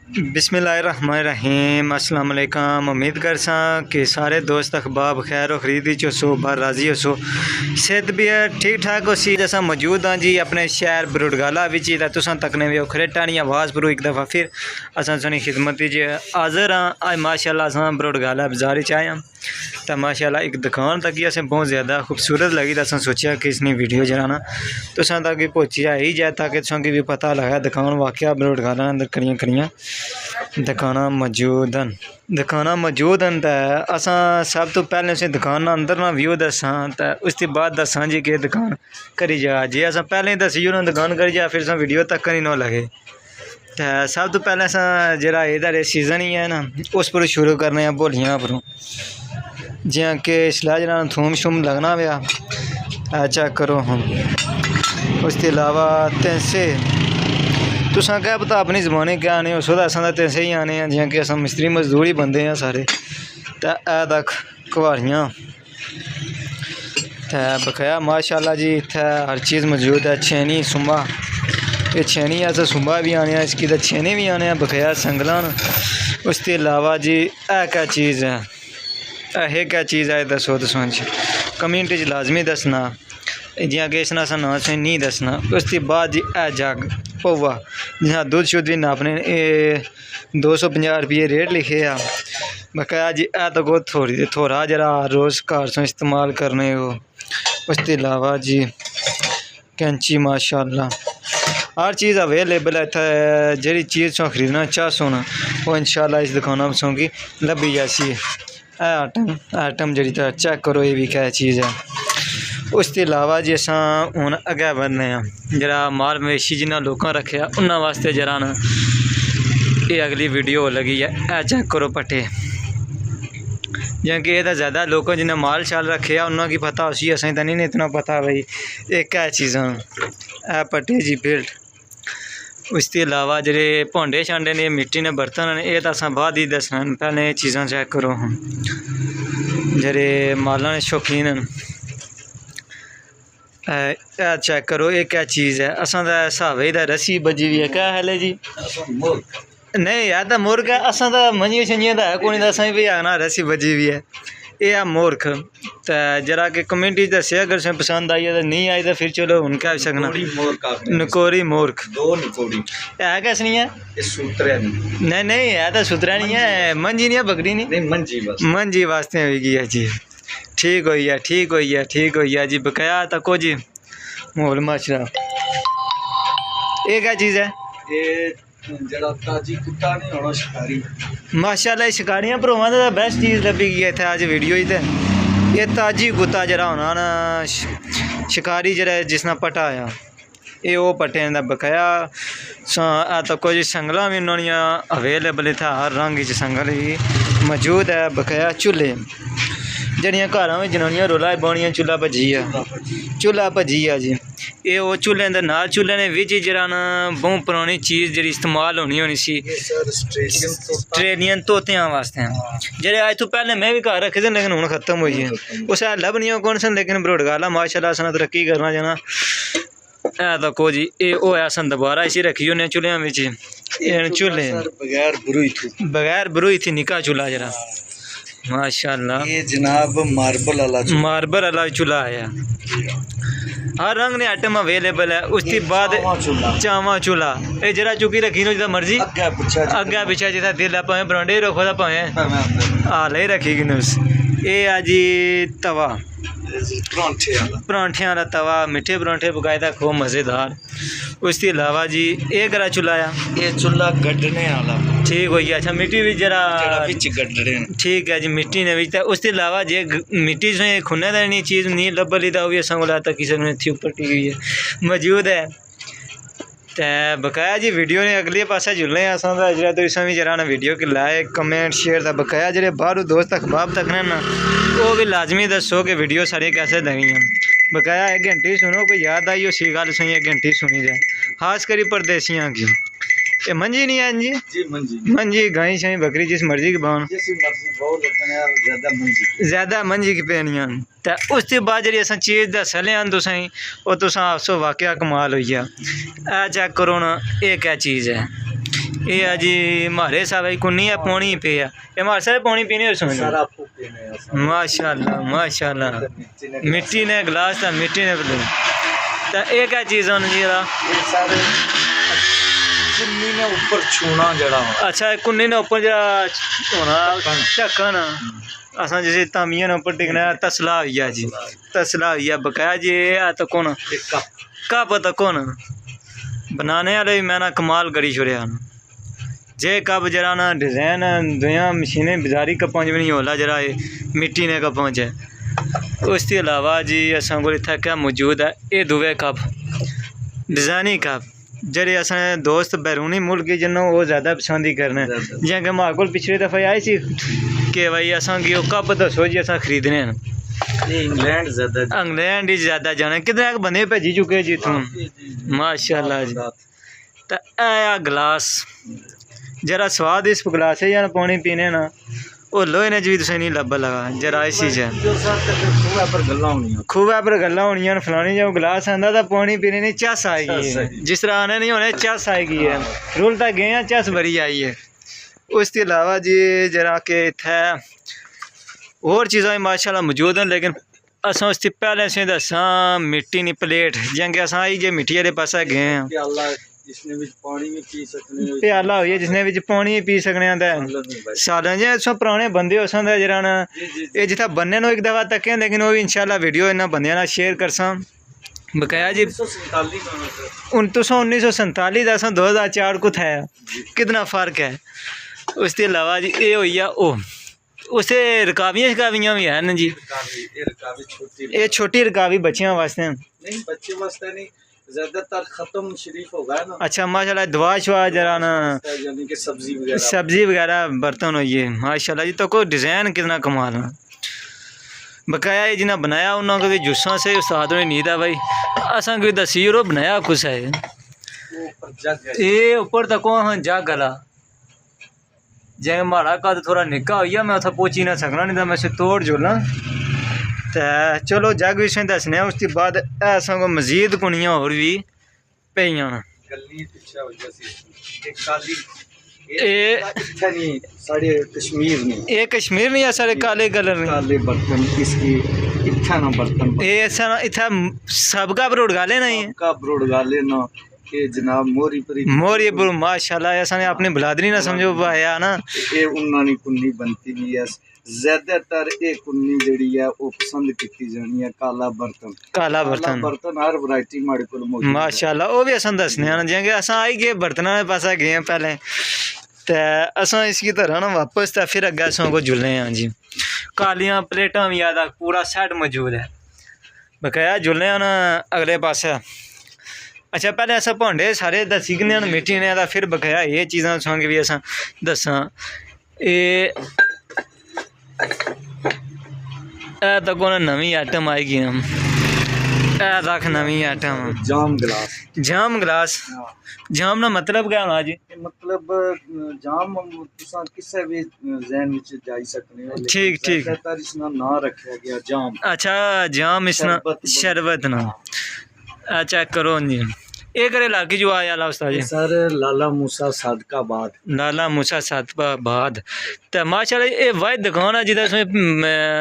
बिस्मिल्लाहिर्रहमानिर्रहीम अस्सलाम वालेकुम। उम्मीद कर सा कि सारे दोस्त अखबाब खैर व खरीदी चो सो बार राजी हो सो सेहत भी है ठीक ठाक हो सी। असा मौजूद हाँ जी अपने शहर बरुड़गाला विच तुसां तकने भी खरेटानी आवाज़ पर एक दफ़ा फिर असा सुनी खिदमत च हाज़र हाँ। आज माशाल्लाह असा बरुड़गाला बाजार च आए तो माशाल्लाह एक दुकान तक असें बहुत ज़्यादा खूबसूरत लगी तो असें सोचा कि इसने वीडियो जराना तुसां तक पहुँची ही जाए ताकि तुसां भी पता लगा दुकान वाकया बरुड़गाला अंदर कड़ियाँ कड़ियाँ दुकान मौजूद हैं। तो असां सब तो पहले उस दुकान अंदर ना व्यू दसा तो उसके बाद दसा जी कि दुकान करी जा जे अस पहले ही दसी ना दुकान करी जा फिर वीडियो तक नहीं ना लगे। तो सब तो पहले अस जरा इधर सीजन ही है ना उस पर शुरू करने बोलियां पर जियां कि इसलै जरा थूम शुम लगना पाया चेक करो हम। उसके अलावा तेंसे तुसां क्या पता अपनी ज़बानी क्या आने उस असां तेंसे ही आने हैं जियां कि अस मिस्त्री मजदूर ही बंदे हैं सारे। तो ए तक कुहारियाँ तो बकाया माशाल्लाह जी इत्थे हर चीज़ मौजूद है। छेनी सुंबा ये छेनी अस सुंबा भी आने इसकी तो छेने भी आने बकाया संगलान। उसके अलावा जी क्या चीज़ है क्या चीज़ है दसो तुसां कम्यूनिटी च लाजमी दसना जियां कि इसना असा ना सुनी नहीं दसना। उसके बाद जी जग पौवा जियां दुध शुद्ध भी नापने 250 रुपये रेट लिखे आ बकाया जी तो को थोड़ा जरा रोज़ घर से इस्तेमाल करने को। उसके अलावा जी कैंची माशाल्लाह हर चीज़ अवेलेबल है इत्थे जी चीज़ तुम खरीदना चाहो ना वो इंशाल्लाह इस दुकान पर की लभी जैसी आइटम जी चेक करो ये भी क्या चीज़ है। उसके अलावा जी अस हूँ अगे बढ़ने जरा माल मवेशी जिन्हें लोगों रखे उन्होंने वास्ते जरा न ये अगली वीडियो लगी है चेक करो पट्टे जियां कि ये ज़्यादा लोगों जिन्हें माल शाल रखे उन्होंने की पता उसी असें तो नहीं इतना पता भाई ये क्या चीज़ां ए पट्टे जी बेल्ट। उसके अलावा जेह्ड़े भांडे शांडे ने मिट्टी ने बर्तन ने ये तो अस बाद ही दसना पहले चीज़ां चेक करो हम जेह्ड़े माला ने शौकीन न चेक करो ये क्या चीज़ है। असा तो हिसाब ही रस्सी बजी हुई है क्या हाल है जी नहीं यार तो मुर्ग है असा तो मंजियां शंजियां तो है कोई असा भी आना रस्सी बजी हुई है ये है मूर्ख। तो जरा कि कमेंटी दसे अगर तुसें पसंद आई तो नहीं आई तो फिर चलो हूँ क्या सकना नकोरी मूर्ख है कैस नहीं है नहीं नहीं है तो सुतरा नहीं है मंजी नहीं है बकरी नहीं मंजी वास्ते होगी है जी ठीक हो गया जी बकाया तको जी मोल माशरा ये क्या चीज़ है माशाल्लाह शिकारियां भरोवां तो बेस्ट चीज़ लभी गई है इत्थे अज वीडियो ये ताजी गुत्ता जरा होना ना शिकारी जरा जिसना पटा आया ये वो पट्टे का बकाया तको जी संगलां भी उन्होंने अवेलेबल इत्थे हर रंग च संगल भी मौजूद है बकाया चूल्हे जड़ियाँ घर में जनानियां रोला पानियां चूल्हा भजी है जी ये वो चूल्हे के नाल चूल्हे ने विच जरा न बहुत पुरानी चीज़ जी इस्तेमाल होनी सी ऑस्ट्रेलियन तोतियां वास्ते जेह्ड़े अज तो पहले मैं भी घर रखे थे लेकिन हूँ खत्म हो गए उस लभनियां कौन सन लेकिन बरुड़गाला माशाल्लाह अस तरक्की करना जाना तको जी ये होया अस दोबारा इसी रखी होने चूल्हे बिच चूल्हे बगैर बरूई थी निका चूल्हा जरा माशाल्लाह ये जनाब मार्बल वाला चूल्हा आया हर रंग ने आइटम अवेलेबल है। उसके बाद चावा चूल्हा ये जरा चुकी रखी नो जिदा मर्जी अगे पिछा जिदा दिल है भावें बरांडे रखो तो भावें हाल ही रखी गिनूस ये है जी तवा परांठे वाला तवा मिठे परांठे पकाए खूब मज़ेदार। उसके अलावा जी ये करा चूल्हा ये चूल्हा गड्ढने वाला ठीक हो गया अच्छा मिट्टी भी जरा ठीक है जी मिट्टी ने भी। उसके अलावा जे मिट्टी से खुने का नहीं चीज़ नहीं लभली तो भी असा को तकी सकने थी उपर टी हुई है मौजूद है। तो बकाया जी वीडियो ने अगले पासे जुलने असा जो तुम भी जरा ना वीडियो के लाइक कमेंट शेयर का बकाया जो बाहर दोस्त अखबाब तक ना वो भी लाजमी दसो कि वीडियो सारी कैसे लगी हैं बकाया एक घंटी सुनो कोई याद आई उसी गल सुनी एक घंटी सुनी जाए खास करी परदेसियां की ये मंजी नहीं है जी मंजी गाई शाई बकरी जिस मर्जी की बान ज़्यादा मंजी की पेनियां तो उसके बाद जी अस चीज़ दस लिया तुसें वो तुस आसो वाकया कमाल हो गया चेक करो ना ये क्या चीज़ है ये है जी मारे साहब कुन्नी है पानी पे है ये मारे साहब पानी पीने और सुन माशाल्लाह माशाल्लाह मिट्टी ने गिलास था मिट्टी ने तो एक है चीज़ होनी जी कुन्नी ने ऊपर छूना जड़ा अच्छा कुन्नी ने ऊपर जरा होना ढक्कन असा जैसे तामिया ने ऊपर टिकना तसला हो गया जी तसला हो गया बकाया जी तो कौन कप तो कौन बनाने वाले मैं ना कमाल करी छुड़िया जे कप जरा ना डिज़ाइन दुनिया मशीनें बाजारी कप्पां च भी नहीं होला जरा मिट्टी ने कप्पां च उसके अलावा जी असां कोल इत्थै क्या मौजूद है ये दुए कप डिज़ाइनी कप जेह्ड़े असें दोस्त बैरूनी मुल्क जिन्हों वो ज़्यादा पसंद ही करने जियां कि मारे कोल पिछले दफ़ा आए सी कि भाई असां गी ओह् कप दस्सो जी असां खरीदने न इंग्लैंड ही ज़्यादा जाना कितने बंदे भेजी चुके जी इत्थों माशाल्लाह जी तो ऐ गिलास जरा स्वाद इस गिलास है यार पानी पीने ना वो लोहे ने भी तुसें नहीं लब्भा लगा जरा इस चीज़ है खूह पर गल्लां होनियां फलानी जो गिलास आंदा तो पानी पीने नहीं चस आएगी जिस तरह आने नहीं होने चस आएगी है रुल तक गए हैं चस भरी आई है उसके अलावा जी जरा के इत्थै होर चीज़ां माशाल्लाह मौजूद हैं लेकिन असां उसकी पहले से दसा मिट्टी नी प्लेट जियां कि असां आई जे मिट्टी आह्ले पासे गए हैं प्याला होइया जिसने बिच पानी पी सकने सालें जे पुराने बंदे हो सकते जरा ना ये जित्थै बन्ने नो एक दफ़ा तके लेकिन वो भी इंशाल्लाह वीडियो इन्होंने बंदे नाल शेयर करसां बकाया जी 1947 का असां 2004 को था कितना फ़र्क है उसके अलावा जी ये होइया उसे रकाबियाँ शकाबियाँ भी हैं जी ये छोटी रकाबी बच्चियां वास्ते नहीं बच्चे वास्ते नहीं ज़्यादातर खत्म शरीफ हो गया ना अच्छा माशाल्लाह दुआ शुआ जरा ना यानी कि सब्जी वगैरह बर्तन होइए माशाल्लाह जी तो कोई डिज़ाइन कितना कमाल है बकाया ये जिन्हें बनाया उन्होंने भी जुस्सा से उस्ताद ने नींद है भाई असा कोई दसी और बनाया कुछ है ये ऊपर तक हाँ जग गला जे माड़ा कद थोड़ा निक्का होइया मैं उत्थै पहुंची ना सकना नहीं तो मैं उसे तोड़ जोड़ना तो चलो जग भी तुसें दस्सने उसके बाद असां को मजीद कुनियां होर भी पेइयां न ये कश्मीर नहीं है साढ़े काले कलर काले बर्तन इसकी इत्थै ना बर्तन ये इत्थै सबका बरोड़ गाले नहीं सबका बरोड़ गाले ना ये जनाब मोरीपुर माशाल्लाह असां ने अपनी बिलादरी ना समझो पाया ना ये उन्ना नी कुन्नी बनती भी है ज़्यादातर ये कुन्नी जड़ी है वो पसंद की जानी है काला बर्तन हर वैरायटी हमारे को मौजूद माशाल्लाह वो भी असां दसने हैं जियां कि असां आई गए बर्तनां दे पासे गए हैं पहले तो असां इसकी तरह ना वापस तो फिर अग्गे असां को जुलने हैं जी कालियां प्लेटां भी आदा पूरा सेट मौजूद है बकाया जुलने हैं ना अगले पासे अच्छा पहले अस भांडे सारे दसी गए मिट्टी ने फिर बकाया ये चीज़ां तुसें भी असां दस्सां तो कोई नवी आइटम आई गई रख नवी आइटम जाम गिलास जाम ना मतलब क्या होना जी मतलब जाम तुसां किसे भी ज़हन विच जाई सकने हो ठीक इसना नाम रखा गया जाम अच्छा जाम इसना शरबत ना अच्छा करो जी ये करे लागी जो आया ला उस्ताद जी सर लाला मूसा सादकाबाद तो माशाल्लाह ये वाइद दुकान है जिधर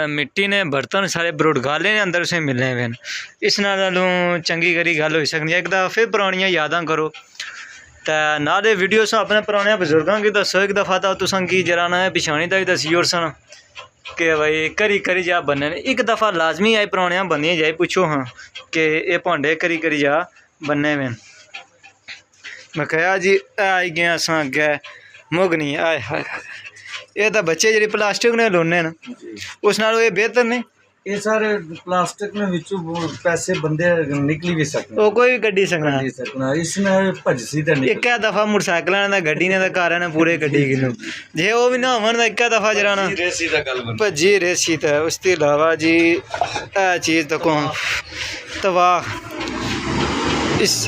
मिट्टी ने बर्तन सारे बरोड़गाले ने अंदर उसे मिलने हुए इस नालों चंगी करी गल हो सकती है एक दफ़ा फिर पुरानियां यादां करो तो नाले वीडियो अपने पुराने बजुर्गों की दसो एक दफ़ा तो तुसां की जरा ना पिछानी तक दसी और सन कि भाई करी जा बनने एक दफ़ा लाजमी आई पुराने बंदियां जाए पूछो हाँ कि ये भांडे करी जा बनने में मैं कहा जी आई गए असां अग्गे मुगनी आए हाय ये तो बच्चे जी प्लास्टिक ने लोने न उस नाल ये बेहतर नहीं ये सारे प्लास्टिक में विचों पैसे बंदे निकली भी सकते वो कोई भी गड्डी सकना इसमें भजसी तो नहीं एक दफ़ा मोटरसाइकिल ने गड्डी ने कारें ने पूरे गड्डी किलो जे वो भी ना होवन एक दफ़ा जरा ना भजी रेसी तो उसके अलावा जी चीज़ तो कौन तवा इस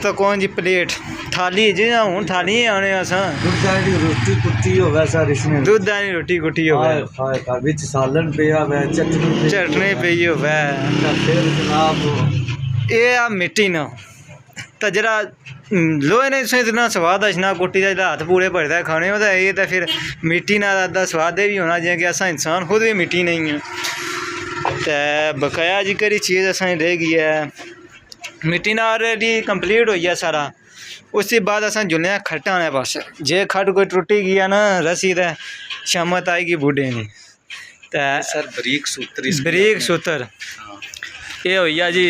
तो कौन जी प्लेट थाली जी हूँ थाली आने रोटी कुट्टी होवे सर इसमें दूध आनी रोटी कुट्टी होवे विच सालन पिया होवे चटनी पई होवे फिर जनाब ये आ मिट्टी ना ਤਾਂ ਜਿਹੜਾ ਲੋਹੇ ਨੇ ਇतना स्वाद अचना कुट्टी का जो हथ पूरे भरदा खाने तो ये तो फिर मिट्टी नाल अद्धा स्वाद भी होना जियां कि असा इंसान खुद भी मिट्टी नहीं है। तो बकाया जी करी चीज़ असा रह गई है मिट्टी नाल ऑलरेडी कंप्लीट हो गया सारा। उसके बाद असा जुलने खट्ट आने पास जे खट्ट कोई टुटी गया ना रस्सी तो शामत आएगी बूढ़े नहीं। तो सर बरीक सूत्र ये हो गया जी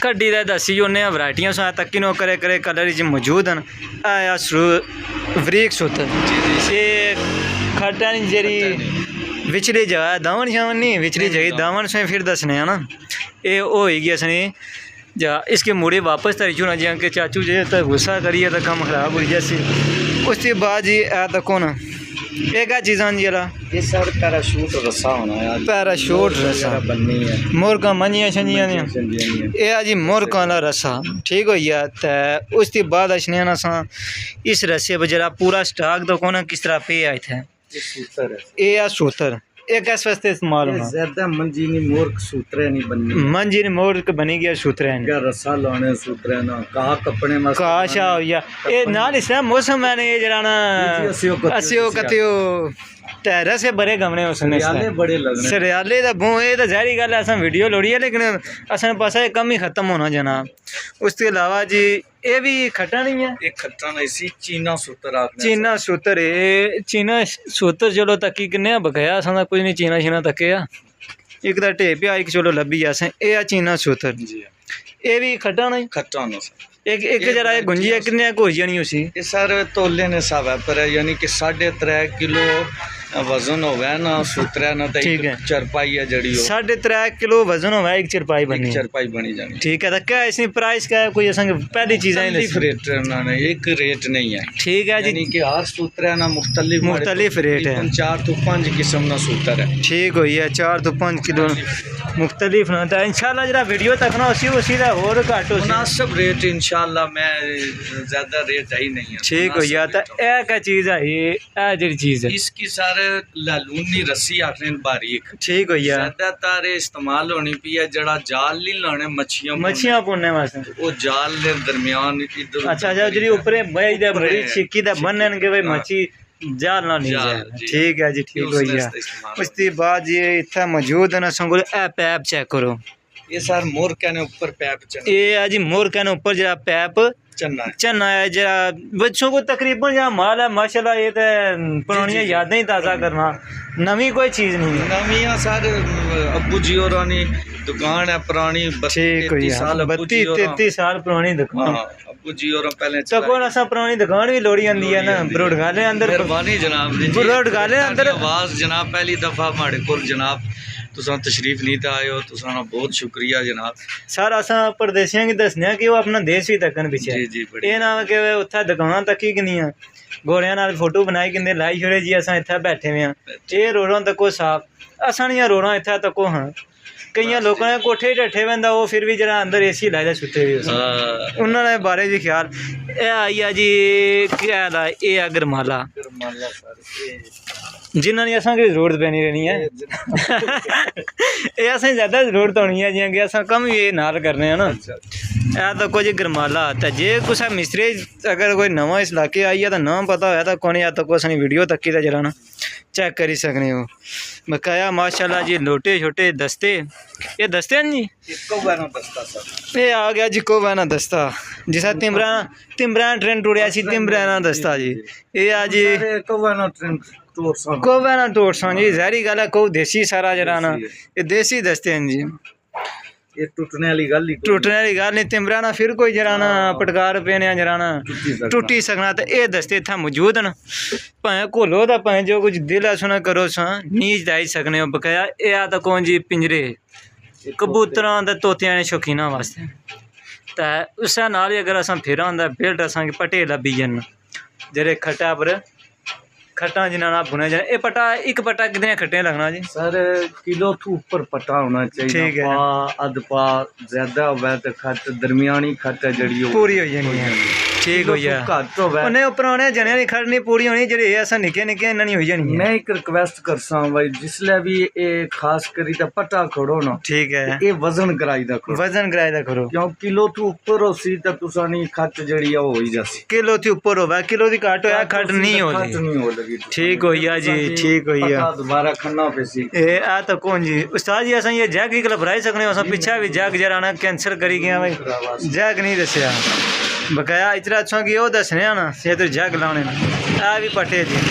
कड्डी का दसी उन्हें वरायटियां सो तक्की नो करे करे कलर च मौजूद हैं। आया बरीक सूत्र ये खट्टा नहीं जी विचली जगह दावन शावन नहीं विचली जगह दावन से फिर दसने है ना ये हो गई असने जा इसके मुड़े वापस तरी चुना जी के चाचू जी तो गुस्सा करिए तो कम खराब हुई जैसे। उसके बाद जी ए तको ना ये क्या चीज़ जी ये सर पैराशूट रस्सा होना है पैराशूट रस्सा बननी है मुर्गा मंजियां छंजियां ये जी मुर्गा का रस्सा ठीक हो गया। तो उसके बाद अचने ना सा इस रस्से पर जरा पूरा स्टाक तो कौन किस तरह पे आए थे ये सूत्र एक इस वास्ते इस्तेमाल होना ज्यादा मंजी नहीं मोर्क सूत्रे नहीं बननी मंजी नहीं मोर्क बनी गया सूत्रे नहीं रस्सा लाने सूत्रे ना कहा कपड़े में काशा हो गया ये नाल इस मौसम है ये जरा ना असियो कतियो टैरा से बड़े गमने उसने बड़े लगने सरियाले दा बो ये तो जहरी गल है असा वीडियो लोड़ी है लेकिन असन पासा कम ही खत्म होना जनाब। उसके अलावा जी ये भी खट्टा नहीं है एक खट्टा नहीं सी चीना सूत्र चीना सूत्र ये चीना सूत्र चलो तकी किन्ने बकाया असा दा कुछ नहीं चीना शीना तके आ एक दा ढे पिया एक चलो लभी असें ये आ चीना सूत्र ये भी खट्टा नहीं खट्टा ना एक जरा ये गुंजी है किन्ने हो जानी उसी ये सर तोले ने सब है पर यानी कि 3.5 किलो वजन होवे ना सूत्रा ना ठीक है चरपाई है जड़ी 3.5 किलो वजन होवे एक चरपाई बनी जानी ठीक है। तो क्या इसकी प्राइस क्या है कोई असंग पहली चीज़ है रेट ना एक रेट नहीं है ठीक है जी यानी कि हर सूत्रा ना मुख्तलिफ रेट है 4 तो 5 किस्म ना सूत्र है ठीक हो गया 4 तो 5 किलो मुख्तलिफ ना तो इंशाल्लाह जरा वीडियो तक ना उसी का और घट मुनासिब रेट इंशाल्लाह मैं ज़्यादा रेट ही नहीं है ठीक हो गया। तो यह क्या चीज़ है ये जी चीज़ है इसकी सारे लालूनी रस्सी आखने बारीक ठीक हो गया ज्यादातर इस्तेमाल होनी पी है जड़ा जाल नहीं लाने मच्छियां पुनने वास्ते वो जाल दे दरमियान इधर अच्छा जी ऊपर बई दे बड़ी छिक्की दा बनन के भाई मच्छी जाल ना नहीं जाए ठीक है जी ठीक हो गया। उसके बाद ये इतना मौजूद है ना संगोल ए पैप चेक करो ये सर मोर कहने ऊपर पैप ये है जी मोर कहने ऊपर जरा पैप चन्ना है जरा बच्चों को तकरीबन जहाँ माल है माशाल्लाह ये तो पुरानी यादें ही ताज़ा करना नवी कोई चीज़ नहीं है नवी सर अब्बू जी और दुकान है पुरानी 32-33 साल पुरानी दुकान अब्बू जी और पहले तो कौन असा पुरानी दुकान भी लोड़ी आंदी है ना बरोडगाले अंदर मेहरबानी जनाब बरोडगाले अंदर आवाज़ जनाब पहली दफ़ा हमारे को जनाब तुसा तशरीफ नहीं आए हो तुसा बहुत शुक्रिया जनाब सर असा परदेसियों की दसने कि वो अपना देश भी तकन पिछे ये ना कि उत्थे दुकान तकी किनियां घोड़ियां नाल फोटो बनाई किंदे लाई छोड़े जी असा इत्थे बैठे हुए हैं ये रोडां तको साफ असा नहीं रोडां इत्थे तको हाँ कई लोगों ने कोठे ढट्ठे बंदा वो फिर भी जरा अंदर एसी लाए सुते हुए उन्होंने बारे भी ख्याल ये आई है जी क्या ये है गरमाला जिन्होंने असें जरूरत पैनी रहनी है ये असें ज़्यादा जरूरत होनी है जियां कि अस कम ये नाल करने हैं ना ए तो कुछ गरमाला तो जे कुछ मिस्त्री अगर कोई नवा इस इलाके आई है तो नाम पता होया तो कौन या तो कुछ वीडियो तक ही जरा ना चेक करी सकने हो बकाया माशाल्लाह जी लोटे छोटे दस्ते ये दस्ते हैं जी ये आ गया जी कोबाना दस्ता जिसा तिमरान ट्रेन टुड़िया सी तिमराना दस्ता जी ये आ जी कोबाना टोटसा जी जहरी गल है को देसी सारा जरा ना ये देसी दस्ते हैं जी ये टूटने वाली गल नहीं तिमराना फिर कोई जराना पटकार पेने जराना टुटी सकना तो ये दस्ते इतना मौजूद न भाएं घोलो तो भाएं जो कुछ दिल है सुना करो सा नीच आई सकने हो बकाया ये तो कौन जी पिंजरे कबूतरां ते तोतियां ने शौकीना वास्ते तो उस नाल ही अगर अस फिर होंदा बेल्ट असा पटे लब्भी जन जेह्ड़े खट्टा पर खट्टा जिन्ना बुने जाए ये पट्टा एक पट्टा कितने खट्टे लगना जी सर किलो तो ऊपर पट्टा होना चाहिए ठीक है पा अध पा ज्यादा होवे तो खट दरमियानी खट है जड़ी पूरी हो जानी है ठीक हो गया घट होवे ਉਹਨੇ ਪੁਰਾਣੇ ਜਣਿਆਂ ਦੀ ਖੜ ਨਹੀਂ ਪੂਰੀ ਹੋਣੀ ਜਿਹੜੀ ਅਸਾਂ ਨਿੱਕੇ ਨਿੱਕੇ ਇਹਨਾਂ ਨਹੀਂ ਹੋਈ ਜਾਣੀ मैं एक रिक्वेस्ट करसा भाई जिसले भी ये खास करी ता पटा खड़ो ना ठीक है ये वजन कराई दा करो वजन कराए दा करो क्यों किलो तो ऊपर होसी ता तुसा नी खट जड़ी हो ही जासी किलो ते ऊपर होवे किलो दी घट होया खट नहीं हो खट जी नहीं हो लगी ठीक हो गया जी ठीक हो गया पटा दोबारा खन्ना पेसी ए आ तो कौन जी उस्ताद जी असां ये जग ही भराई सकने असां पीछे भी जग जरा ना कैंसर करी गया भाई जग नहीं दसया बकाया इतना अच्छा कि वो दसने ना से तो जग लाने आ भी पटे जी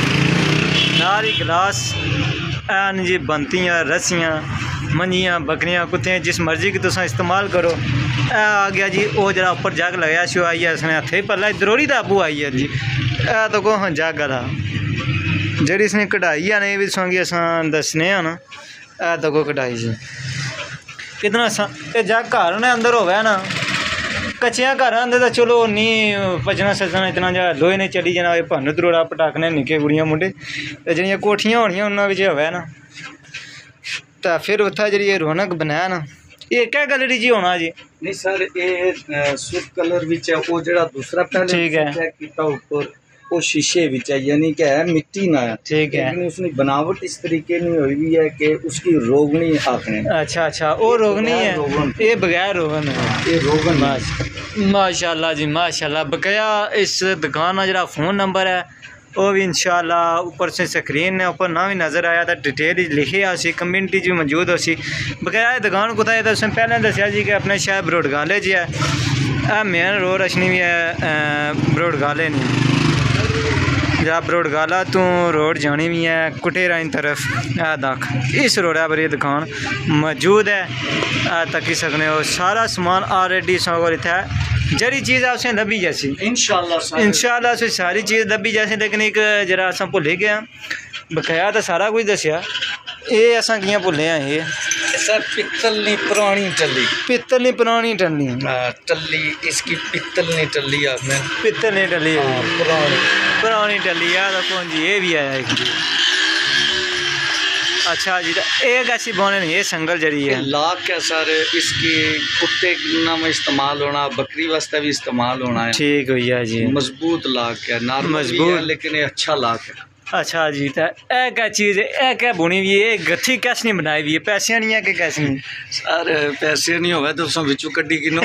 नाल ही गिलास एन जी बनतियाँ रस्सियाँ मंजियाँ बकरियाँ कुत्ते जिस मर्जी की तुम इस्तेमाल करो आ गया जी वो जरा ऊपर जग लगाया शो आई है इसने हथे पल्ला दरोड़ी दा अबू आई है जी आ तो को जग वाला जी इसने कढ़ाई है ना ये भी संगी अस दसने ना आ तो को कढ़ाई जी कितना जग घर ने अंदर होवे ना कच्चिया घर आंदे तो चलो नहीं भजना सजना इतना जा लोहे ने चली जाना भन्न दरोड़ा पटाकने निक्के कुड़ियां मुंडे ते जेह्ड़ियां कोठियां होनियां उन्हां विच होवे ना तो फिर उत्थै जेह्ड़ी रौनक बनाया ना ये क्या गैलरी जी होना जी नहीं सर ये सुर्ख कलर विच है वो जेड़ा दूसरा पहले ठीक है। चेक कीता ऊपर वो शीशे विच है यानी कि है मिट्टी ना है ठीक है। लेकिन उसकी बनावट इस तरीके नहीं हुई हुई है कि उसकी रोगनी आखने अच्छा अच्छा वो रोगनी है ये बगैर रोगन है ये रोगन नहीं। माशाल्लाह जी माशाल्लाह बकाया इस दुकान का जरा फ़ोन नंबर है वो भी इंशाल्लाह ऊपर से स्क्रीन ने ऊपर ना भी नज़र आया था डिटेल लिखे उसी कम्यूनिटी च मौजूद हो सी बकाया दुकान कुत्ता है तो उसने पहले दसिया जी कि अपने शहर बरोडगाले च है मेन रोड रशनी भी है बरोडगाले नहीं जरा बरोडगाला तू रोड जानी भी है कुटेरा इन तरफ दख इस रोडा पर ये दुकान मौजूद है तकी सकने हो सारा समान ऑलरेडी सगों इत्थै जड़ी चीज़ है उसे लभी जैसी इंशाल्लाह उसे सारी चीज़ लभी जैसी लेकिन एक जरा अस भुले गए बकाया तो सारा कुछ दसिया ये अस कियां भुले ये सर पित्तल नहीं पुरानी टल्ली पित्तल नहीं पुरानी टल्ली टल्ली इसकी पित्तल नहीं टल्ली आपने पित्तल नहीं टल्ली पुरानी पुरानी टल्ली है तो कौन जी ये भी आया एक जी अच्छा जी एक ऐसी बोने नहीं ये संगल जड़ी है लाख है सर इसकी कुत्ते में इस्तेमाल होना बकरी वास्ते भी इस्तेमाल होना है ठीक भैया जी मजबूत लाख है नॉर्मल मजबूत है लेकिन ये अच्छा लाख है अच्छा जी तो यह क्या चीज़ है यह क्या बुनी हुई है गत्थी कैसे नहीं बनाई हुई है पैसे नहीं है कि कैसे नहीं सर पैसे नहीं होवे तो उसमें बिचू कड्डी किनो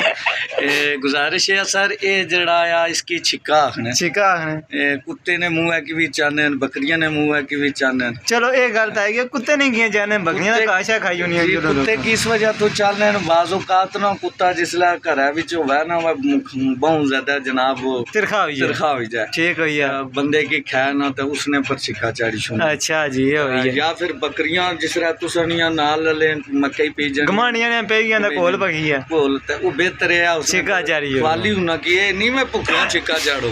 गुजारिश है सर ये जड़ा आ इसकी छिक्का आखने छिक्का आखने कुत्ते ने मुंह है कि भी चाहने बकरियां ने मुंह है कि भी चाहने चलो ये गल तो है कुत्ते नहीं किए जाने बकरियां तो काशा खाई होनी है कुत्ते किस वजह तो चाहने बाज़-औक़ात ना कुत्ता जिसला घरा विच होवे ना बहुत ज्यादा जनाब तिरखा हो जाए ठीक भैया बंदे की खै ना तो उसने छिक्का चाड़ी छो अच्छा जी ये हो गया या फिर बकरियां जिस तरह तुसनियां नाल ले मकई पी जन गमानियां ने पेगियां दा कोल पकी है कोल ते वो बेहतर है उस छिक्का चाड़ी वाली हुना कि ये नहीं मैं भुखा छिक्का चाड़ो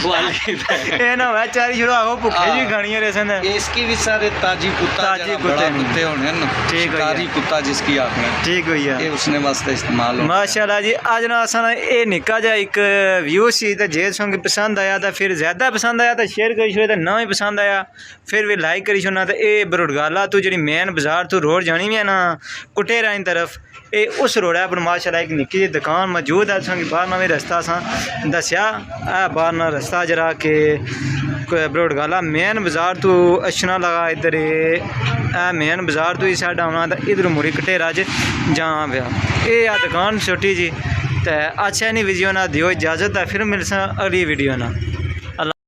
वाली ए ना है चारी छड़ो आगो भुखे जी गानियां रेसन इसकी भी सारे ताजी कुत्ते होने ना ठीक कारी कुत्ता जिसकी आखने ठीक भैया ये उसने वास्ते इस्तेमाल हो माशाल्लाह जी आज ना असा ये निक्का जा एक व्यू सी ते जे संग पसंद आया तो फिर ज्यादा पसंद आया तो शेयर करी छोड़े ना ही पसंद आया फिर भी लाइक करी छोड़ना तो ये बरोडगाला तू जी मेन बाजार तू रोड जानी भी है ना कुटेरा इन तरफ ये उस रोडा पर माशाल्लाह एक निक्की जी दुकान मौजूद है संग बाहर ना भी रस्ता सा दसिया बाहर ना रस्ता जरा के बरोडगाला मेन बाजार तू अच्छना लगा इधर मेन बाजार तू ही साइड आना तो इधर मुड़ी कटेरा च जाना पाया ये आ दुकान छोटी जी तो अच्छा नहीं वीडियो ना दियो इजाज़त है फिर मिलसा अगली वीडियो ना।